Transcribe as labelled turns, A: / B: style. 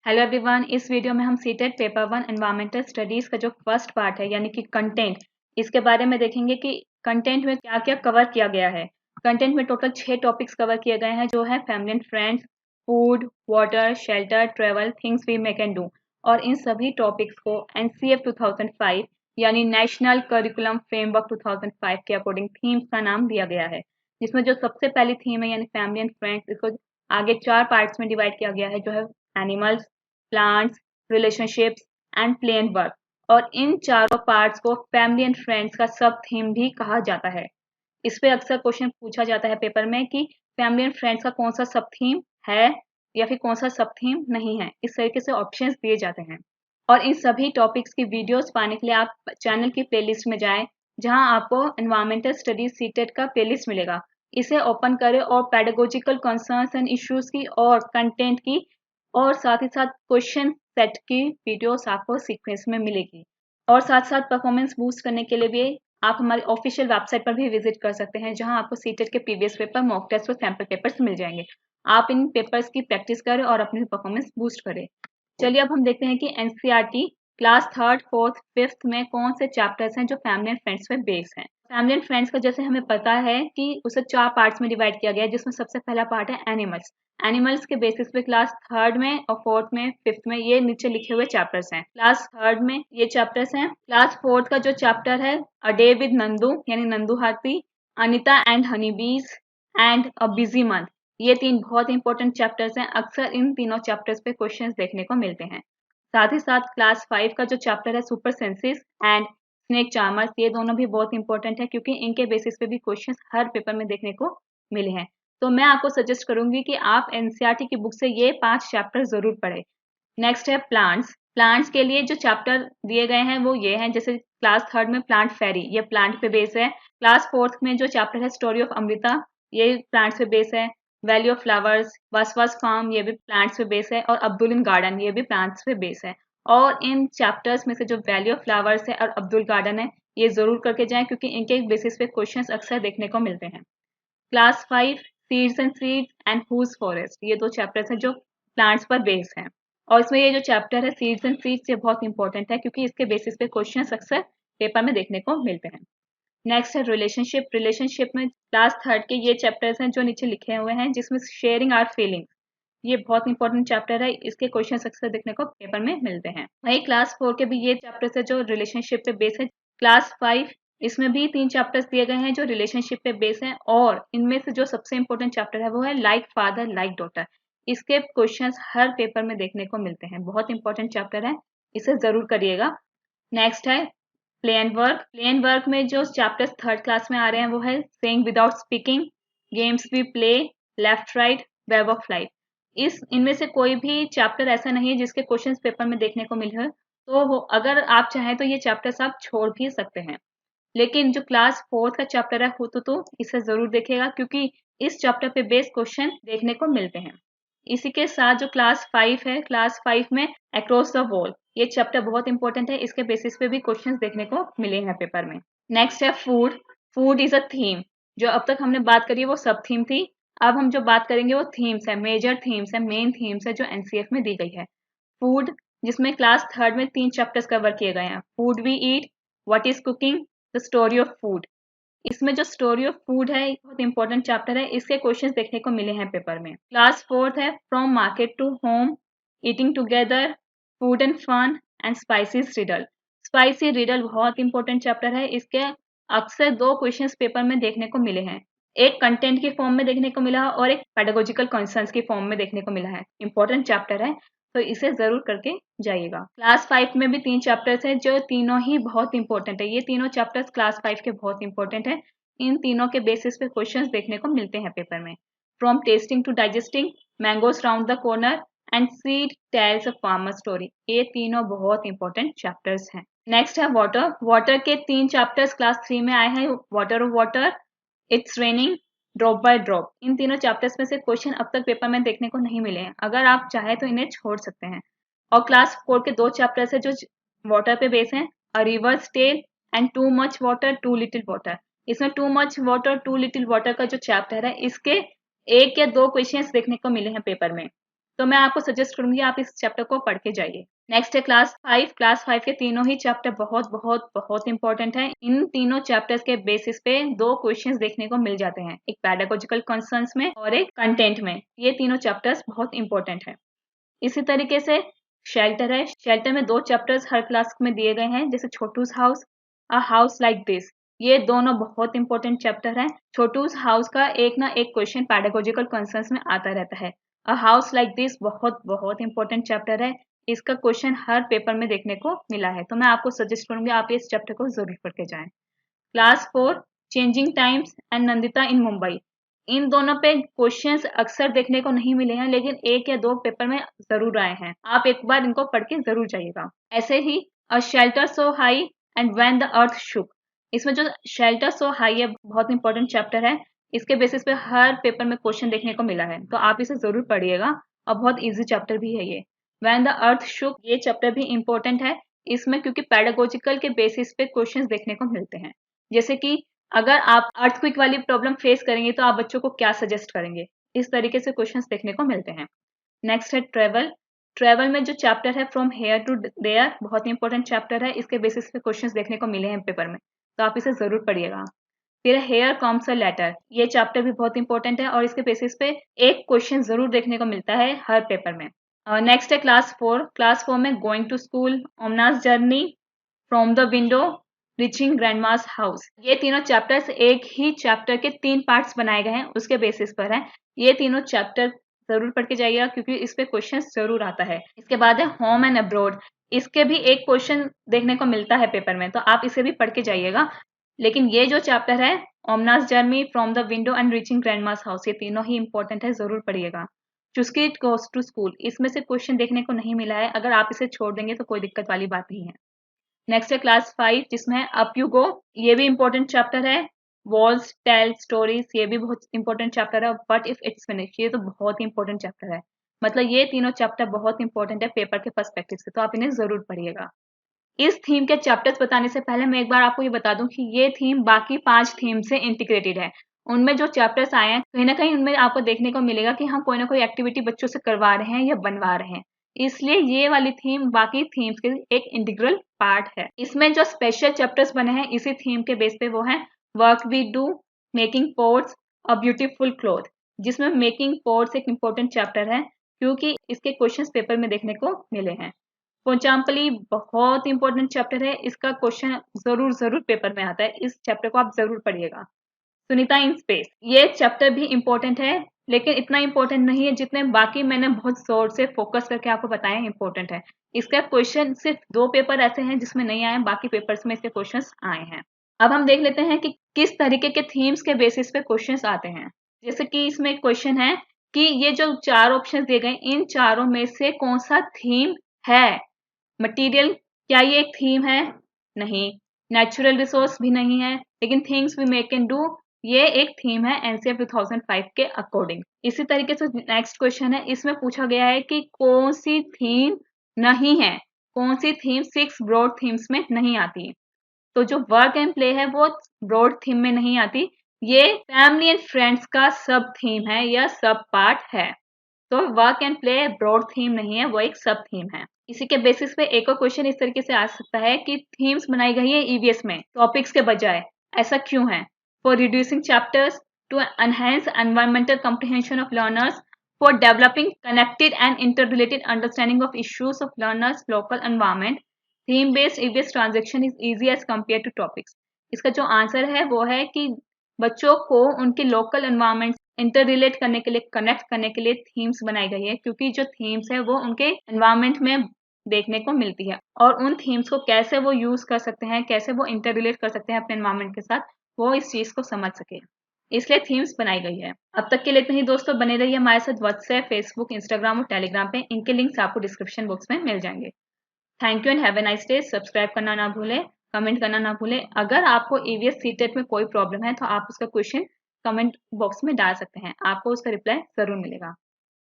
A: Hello everyone, इस video में हम सीटेट पेपर 1 एनवायरमेंटल स्टडीज़ का जो फर्स्ट पार्ट है यानी कि कंटेंट, इसके बारे में देखेंगे कि कंटेंट में क्या-क्या कवर किया गया है। कंटेंट में टोटल 6 टॉपिक्स कवर किए गए हैं जो है family and friends, food, water, shelter, travel, things we may can do. और इन सभी टॉपिक्स को एनसीएफ 2005 यानी नेशनल करिकुलम फ्रेमवर्क 2005 के अकॉर्डिंग थीम्स का नाम दिया गया है। जिसमें जो सबसे पहली थीम है यानी फैमिली एंड फ्रेंड्स, इसको आगे 4 पार्ट्स में डिवाइड किया गया है जो है animals, plants, relationships and play and work. और इन चारों पार्ट्स को फैमिली एंड फ्रेंड्स का सब थीम भी कहा जाता है। इस पे अक्सर क्वेश्चन पूछा जाता है पेपर में कि फैमिली एंड फ्रेंड्स का कौन सा सब थीम है या फिर कौन सा सब थीम नहीं है। इस तरीके से ऑप्शंस दिए जाते हैं। और इन सभी टॉपिक्स की वीडियोस पाने के लिए आप चैनल की प्लेलिस्ट में जाएं, जहां आपको एनवायरमेंटल स्टडीज सीटेट का प्लेलिस्ट मिलेगा। इसे ओपन करें और पेडागोजिकल कंसर्न्स एंड इश्यूज की और कंटेंट की और साथ ही साथ क्वेश्चन सेट की वीडियोस आपको सीक्वेंस में मिलेगी। और साथ साथ परफॉर्मेंस बूस्ट करने के लिए भी आप हमारी ऑफिशियल वेबसाइट पर भी विजिट कर सकते हैं, जहां आपको सीटेट के प्रीवियस पेपर, मॉक टेस्ट और सैम्पल पेपर्स मिल जाएंगे। आप इन पेपर्स की प्रैक्टिस करें और अपनी परफॉर्मेंस बूस्ट करें। चलिए अब हम देखते हैं कि NCERT class 3rd, 4th, 5th में कौन से चैप्टर्स हैं जो फैमिली एंड फ्रेंड्स पे बेस हैं। फैमिली एंड फ्रेंड्स का जैसे हमें पता है कि उसे 4 पार्ट्स में डिवाइड किया गया है, जिसमें सबसे पहला पार्ट है एनिमल्स। एनिमल्स के बेसिस पे क्लास 3rd में और 4th में, 5th में ये नीचे लिखे हुए चैप्टर्स हैं। क्लास 3rd में ये चैप्टर्स हैं। क्लास 4th का जो चैप्टर है अ डे विद नंदू यानी नंदू हाथी, Anita and honeybees and a busy month, ये 3 बहुत इंपॉर्टेंट चैप्टर्स हैं। अक्सर इन तीनों चैप्टर्स पे क्वेश्चंस देखने को मिलते हैं। साथ ही साथ क्लास 5 का जो चैप्टर है super senses and snake charmers, ये दोनों भी बहुत इंपॉर्टेंट है क्योंकि इनके बेसिस पे भी क्वेश्चंस हर पेपर में देखने को मिले हैं। तो मैं आपको सजेस्ट करूंगी कि आप एनसीईआरटी की बुक से ये 5 चैप्टर जरूर पढ़ें। नेक्स्ट है प्लांट्स। प्लांट्स के लिए जो चैप्टर दिए गए हैं वो ये हैं, जैसे क्लास 3rd में प्लांट फेरी, ये प्लांट पे बेस है। क्लास 4th में जो चैप्टर है स्टोरी ऑफ अमृता, ये प्लांट्स पे बेस है। वैली ऑफ फ्लावर्स, वसवस फार्म, ये भी प्लांट्स पे बेस है। और अब्दुल इन गार्डन, ये भी प्लांट्स पे बेस है। और इन चैप्टर्स में से जो वैली ऑफ फ्लावर्स है और अब्दुल गार्डन है, ये जरूर करके जाएं क्योंकि इनके बेसिस पे क्वेश्चंस अक्सर देखने को मिलते हैं। Class 5 seeds and whose forest, ये 2 चैप्टर्स हैं जो प्लांट्स पर बेस्ड हैं। और इसमें ये जो चैप्टर है सीड्स एंड सीड्स, ये बहुत इंपॉर्टेंट है क्योंकि इसके बेसिस पे क्वेश्चंस अक्सर पेपर में देखने को मिलते हैं। नेक्स्ट है रिलेशनशिप। रिलेशनशिप में क्लास 3rd के ये चैप्टर्स हैं जो नीचे लिखे हुए हैं, जिसमें शेयरिंग आवर फीलिंग्स, ये बहुत इंपॉर्टेंट चैप्टर है। इसके क्वेश्चन अक्सर देखने को पेपर में मिलते हैं। वही क्लास 4 के भी ये चैप्टर्स है जो रिलेशनशिप पे बेस है। क्लास 5, इसमें भी 3 चैप्टर्स दिए गए हैं जो रिलेशनशिप पे बेस हैं। और इनमें से जो सबसे इंपॉर्टेंट चैप्टर है वो है लाइक फादर लाइक डॉटर। इसके क्वेश्चंस हर पेपर में देखने को मिलते हैं, बहुत इंपॉर्टेंट चैप्टर है, इसे जरूर करिएगा। नेक्स्ट है play and work. Play and work में जो चैप्टर्स 3rd क्लास में आ रहे हैं वो है saying without speaking, games we play, left right, web of life. इनमें से कोई भी चैप्टर ऐसा नहीं है जिसके क्वेश्चंस पेपर में देखने को मिले, तो वो अगर आप चाहें तो ये चैप्टर्स आप छोड़ भी सकते हैं। लेकिन जो क्लास 4th का चैप्टर है हुतुतु, इसे जरूर देखिएगा क्योंकि इस चैप्टर पे बेस क्वेश्चन देखने को मिलते हैं। इसी के साथ जो क्लास 5 है, क्लास 5 में अक्रॉस द वॉल, ये चैप्टर बहुत इंपॉर्टेंट है। इसके बेसिस पे भी क्वेश्चंस देखने को मिले हैं पेपर में। नेक्स्ट है food. Food is a theme. जो अब तक हमने बात करी वो सब थीम थी। अब हम जो बात करेंगे वो थीम्स है, मेजर थीम्स है, मेन थीम्स है जो एनसीएफ में दी गई है। फूड, जिसमें क्लास 3rd में 3 चैप्टर्स कवर किए गए हैं। Food we eat, what is cooking, the story of food. इसमें जो स्टोरी ऑफ फूड है बहुत इंपॉर्टेंट चैप्टर है, इसके क्वेश्चंस देखने को मिले हैं पेपर में। क्लास 4th है from market to home, eating together, food and fun and spices riddle. Spicy riddle बहुत इंपॉर्टेंट चैप्टर है। इसके अक्सर 2 क्वेश्चंस पेपर में देखने को मिले हैं, एक कंटेंट के फॉर्म में देखने को मिला और एक पेडागोजिकल कंसर्न्स के फॉर्म में देखने को मिला है। इंपॉर्टेंट चैप्टर है, तो इसे जरूर करके जाइएगा। क्लास 5 में भी 3 चैप्टर्स हैं जो तीनों ही बहुत इंपॉर्टेंट है। ये तीनों चैप्टर्स क्लास 5 के बहुत इंपॉर्टेंट है। इन तीनों के बेसिस पे क्वेश्चंस देखने को मिलते हैं पेपर में। From tasting to digesting, mangoes round the corner and seed tells a farmer story, ये तीनों बहुत इंपॉर्टेंट चैप्टर्स हैं। नेक्स्ट है वाटर। वाटर के 3 चैप्टर्स क्लास 3 में आए हैं, water of water, it's raining, drop by drop. इन तीनों चैप्टर्स में से क्वेश्चन अब तक पेपर में देखने को नहीं मिले हैं, अगर आप चाहे तो इन्हें छोड़ सकते हैं। और क्लास 4 के 2 चैप्टर्स है जो वाटर पे बेस हैं, a river's tale and too much water too little water. इसमें too much water too little water का जो चैप्टर है, इसके 1 या 2 क्वेश्चंस देखने को मिले हैं पेपर में। तो मैं आपको सजेस्ट करूंगी आप इस चैप्टर को पढ़ के जाइए। नेक्स्ट है क्लास 5। क्लास 5 के तीनों ही चैप्टर बहुत बहुत बहुत इंपॉर्टेंट है। इन तीनों चैप्टर्स के बेसिस पे 2 क्वेश्चंस देखने को मिल जाते हैं, एक पेडागोजिकल कंसर्न्स में और एक कंटेंट में। ये तीनों चैप्टर्स बहुत इंपॉर्टेंट है। इसी तरीके से शेल्टर है। शेल्टर में 2 चैप्टर्स हर क्लास में दिए गए हैं, जैसे Chhotu's house, a house like this. ये दोनों बहुत इंपॉर्टेंट चैप्टर हैं। छोटूस हाउस का एक ना एक क्वेश्चन पेडागोजिकल कंसर्न्स में आता रहता है। अ हाउस लाइक दिस बहुत बहुत इंपॉर्टेंट चैप्टर है। इसका क्वेश्चन हर पेपर में देखने को मिला है, तो मैं आपको सजेस्ट करूंगी आप इस चैप्टर को जरूर पढ़ के जाएं। Class 4 changing times and Nandita in Mumbai. इन दोनों पे क्वेश्चंस अक्सर देखने को नहीं मिले हैं, लेकिन 1 या 2 पेपर में जरूर आए हैं। आप एक बार इनको पढ़ के जरूर जाइएगा। ऐसे ही a shelter so high and when the earth shook. इसमें जो शेल्टर सो हाई है बहुत इंपॉर्टेंट चैप्टर है। इसके बेसिस पे हर पेपर में क्वेश्चन देखने को मिला है, तो आप इसे जरूर पढ़िएगा और बहुत ईजी चैप्टर भी है ये। व्हेन द अर्थ शुक ये चैप्टर भी इंपॉर्टेंट है इसमें, क्योंकि पेडागोजिकल के बेसिस पे क्वेश्चंस देखने को मिलते हैं। जैसे कि अगर आप अर्थक्वेक वाली प्रॉब्लम फेस करेंगे तो आप बच्चों को क्या सजेस्ट करेंगे, इस तरीके से क्वेश्चंस देखने को मिलते हैं। नेक्स्ट है ट्रेवल। ट्रेवल में जो चैप्टर है फ्रॉम हेयर टू देयर बहुत इंपॉर्टेंट चैप्टर है। इसके बेसिस पे क्वेश्चंस देखने को मिले हैं पेपर में, तो आप इसे जरूर पढ़िएगा। फिर हेयर कॉम्स अ लेटर, ये चैप्टर भी बहुत इंपॉर्टेंट है और इसके बेसिस पे एक क्वेश्चन जरूर देखने को मिलता है हर पेपर में। नेक्स्ट है क्लास 4। क्लास 4 में going to school, Omana's journey, from the window, reaching grandma's house. ये तीनों चैप्टर्स एक ही चैप्टर के 3 पार्ट्स बनाए गए हैं, उसके बेसिस पर है। ये तीनों चैप्टर जरूर पढ़ के जाइएगा क्योंकि इस पे क्वेश्चन जरूर आता है। इसके बाद है होम एंड अब्रॉड। इसके भी एक क्वेश्चन देखने को मिलता है पेपर में, तो आप इसे भी पढ़ के जाइएगा। लेकिन ये जो चैप्टर है Omana's journey, from the window and reaching grandma's house, ये तीनों ही इंपॉर्टेंट है, जरूर पढ़िएगा। चुस्की गोस टू स्कूल, इसमें से क्वेश्चन देखने को नहीं मिला है, अगर आप इसे छोड़ देंगे तो कोई दिक्कत वाली बात नहीं है। नेक्स्ट है क्लास 5 जिसमें है अप यू गो। ये भी इंपॉर्टेंट चैप्टर है। वॉल्स टेल स्टोरीज, ये भी बहुत इंपॉर्टेंट चैप्टर है। बट इफ इट्स फिनिश, ये तो बहुत ही इंपॉर्टेंट चैप्टर है। मतलब ये तीनों चैप्टर बहुत इंपॉर्टेंट है पेपर के पर्सपेक्टिव से, तो आप इन्हें जरूर पढ़िएगा। इस थीम के चैप्टर्स बताने से पहले मैं एक बार आपको ये बता दूं कि ये थीम बाकी 5 थीम से इंटीग्रेटेड है। उनमें जो चैप्टर्स आए हैं कहीं ना कहीं उनमें आपको देखने को मिलेगा कि हम कोई ना कोई एक्टिविटी बच्चों से करवा रहे हैं या बनवा रहे हैं, इसलिए ये वाली थीम बाकी थीम्स के एक इंटीग्रल पार्ट है। इसमें जो स्पेशल चैप्टर्स बने हैं इसी थीम के बेस पे वो है work we do, making pots, a beautiful cloth. जिसमें मेकिंग पोर्ट्स एक इम्पोर्टेंट चैप्टर है क्योंकि इसके क्वेश्चंस पेपर में देखने को मिले हैं। पोचाम्पली बहुत इंपॉर्टेंट चैप्टर है, इसका क्वेश्चन जरूर जरूर पेपर में आता है, इस चैप्टर को आप जरूर पढ़िएगा। सुनीता इन स्पेस, ये चैप्टर भी इंपॉर्टेंट है लेकिन इतना इंपॉर्टेंट नहीं है जितने बाकी मैंने बहुत जोर से फोकस करके आपको बताया इंपॉर्टेंट है। इसका क्वेश्चन सिर्फ 2 पेपर ऐसे हैं जिसमें नहीं आए, बाकी पेपर्स में इसके क्वेश्चंस आए हैं। अब हम देख लेते हैं कि किस तरीके के थीम्स के बेसिस पे क्वेश्चंस आते हैं। जैसे कि इसमें क्वेश्चन है कि ये जो 4 ऑप्शन दिए गए इन चारों में से कौन सा थीम है। मटेरियल, क्या ये एक थीम है? नहीं। नेचुरल रिसोर्स भी नहीं है, लेकिन things we make and do ये एक थीम है एनसीएफ 2005 के अकॉर्डिंग। इसी तरीके से नेक्स्ट क्वेश्चन है, इसमें पूछा गया है कि कौन सी थीम नहीं है, कौन सी थीम 6 ब्रॉड थीम्स में नहीं आती। तो जो वर्क एंड प्ले है वो ब्रॉड थीम में नहीं आती, ये फैमिली एंड फ्रेंड्स का सब थीम है या सब पार्ट है। तो work and play broad theme नहीं है, वो एक सब थीम है। इसी के बेसिस पे एक और क्वेश्चन इस तरीके से आ सकता है कि थीम्स बनाई गई है ईवीएस में टॉपिक्स के बजाय, ऐसा क्यों है? For reducing chapters, to enhance environmental comprehension of learners, for developing connected and interrelated understanding of issues of learners local environment, theme based EVS transaction is easy as compare to topics. इसका जो answer है वो है कि बच्चों को उनके local environment inter relate करने के लिए, कनेक्ट करने के लिए थीम्स बनाई गई है, क्योंकि जो थीम्स है वो उनके एनवायरमेंट में देखने को मिलती है और उन थीम्स को कैसे वो यूज कर सकते हैं, कैसे वो इंटर रिलेट कर सकते हैं अपने एनवायरमेंट के साथ, वो इस चीज को समझ सके, इसलिए थीम्स बनाई गई है। अब तक के लिए इतना ही दोस्तों, बने रहिए हमारे साथ व्हाट्सएप, फेसबुक, इंस्टाग्राम और टेलीग्राम पे, इनके लिंक्स आपको डिस्क्रिप्शन बॉक्स में मिल जाएंगे। Thank you and have a nice day. Subscribe करना ना भूलें, कमेंट करना ना भूलें। अगर आपको ईवीएस सीटेट में कोई प्रॉब्लम है तो आप उसका क्वेश्चन कमेंट बॉक्स में डाल सकते हैं, आपको उसका रिप्लाई जरूर मिलेगा।